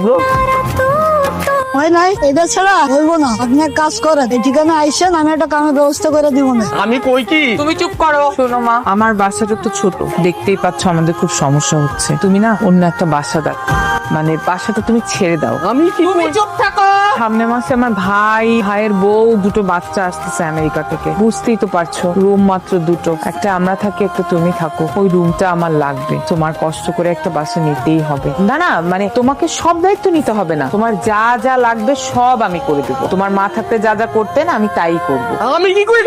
শুভ্র? হয় নাই, এটা ছাড়া হইব না। আপনি এক কাজ করেন, এই ঠিকানা আইসেন, আমি একটা কামের ব্যবস্থা করে দিব না। আমি কই কি? তুমি চুপ করো। শোনো মা, আমার বাসাটা তো ছোট, দেখতেই পাচ্ছ আমাদের খুব সমস্যা হচ্ছে। তুমি না অন্য একটা বাসা দেখো, মানে বাসাটা তুমি ছেড়ে দাও। আমি কি তুমি চুপ থাকো। সামনের মাসে আমার ভাইয়ের বউ, দুটো বাচ্চা আসতেছে আমেরিকা থেকে। বুঝতেই তো পারছো, রুম মাত্র দুটো, একটা আমরা থাকি, একটা তুমি থাকো। ওই রুমটা আমার লাগবে। তোমার কষ্ট করে একটা বাসা নিতেই হবে। না না, মানে তোমাকে সব দায়িত্ব নিতে হবে না, তোমার যা যা লাগবে সব আমি করে দেবো। তোমার মা থাকতে যা যা করতেন আমি তাই করবো। আমি কি করি?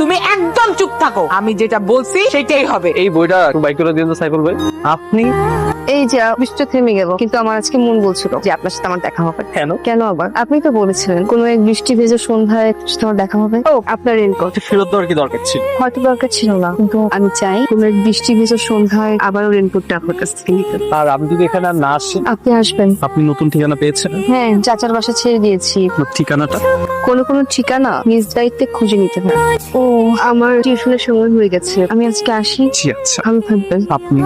তুমি একদম চুপ থাকো, আমি যেটা বলছি সেটাই হবে। এই বইটা বাইক করে দিন তো সাইফুল ভাই। আপনি এই যে বৃষ্টি থেমে গেল, কিন্তু আমার আজকে মন বলছিল যে আপনার সাথে আমার দেখা হবে। কেন? কেন আবার? আপনি তো বলেছিলেন কোনো এক বৃষ্টি ভেজে সন্ধ্যায় সাথে আমার দেখা হবে। ও, আপনার রেনকোট ফেরত দেওয়ার কি দরকার ছিল? হয়তো দরকার ছিল না, কিন্তু আমি চাই কোনো এক বৃষ্টি ভেজে সন্ধ্যায় আবারও রেনকোটটা আপনার কাছ থেকে নিতে। আর আমি যদি এখানে আর না আসি? আপনি আসবেন। আপনি নতুন ঠিকানা পেয়েছেন? হ্যাঁ, চাচার বাসা ছেড়ে দিয়েছি। ঠিকানাটা? কোনো ঠিকানা নিজ দায়িত্বে খুঁজে নিতে হয়। ও, আমার টিউশনের সময় হয়ে গেছে, আমি আজকে আসি। জি আচ্ছা। ভালো থাকবেন। আপনি?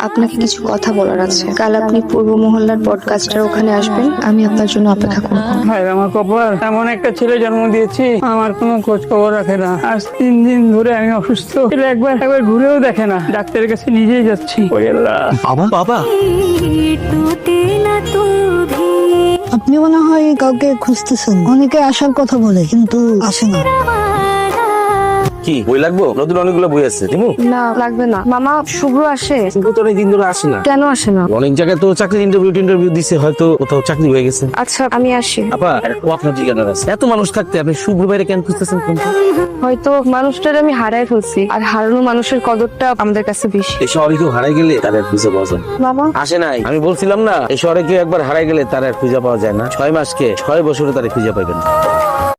আপনাকে কিছু কথা বলার আছে। কাল আপনি পূর্ব মহল্লার পডকাস্টার ওখানে আসবেন, আমি আপনার জন্য অপেক্ষা করব। ভাই আমার কপাল, এমন একটা ছেলে জন্ম দিয়েছি আমার কোনো খোঁজ খবর রাখে না। আজ 3 দিন ধরে আমি অসুস্থ, ছেলে একবার ঘুরেও দেখে না। ডাক্তারের কাছে নিজেই যাচ্ছি। ওই আল্লাহ। বাবা আপনি মনে হয় কাউকে খুঁজতেছেন। অনেকে আসার কথা বলে কিন্তু আসে না। কি বই লাগবো? নতুন অনেকগুলো বই আছে, দিমু? না, লাগবে না। মামা, শুভ্র আসে? শুভ্র তো অনেক দিন ধরে আসে না। কেন আসে না? অনেক জায়গায় তো চাকরির ইন্টারভিউ দিছে, হয়তো কোথাও চাকরি হয়ে গেছে। আচ্ছা, আমি আসি। আপা, ও আপনার ঠিকানা আছে। এত মানুষ থাকতে আপনি শুভ্র বাইরে কেন খুঁজতেছেন? হয়তো মানুষটার আমি হারাই ফেলছি, আর হারানো মানুষের কদরটা আমাদের কাছে বেশি। এই শহরে কেউ হারাই গেলে তার আর খুঁজে পাওয়া যায় না। মামা আসে নাই, আমি বলছিলাম না, এই শহরে কেউ একবার হারাই গেলে তার আর খুঁজে পাওয়া যায় না। 6 মাসকে 6 বছরে তারা খুঁজে পাইবেন না।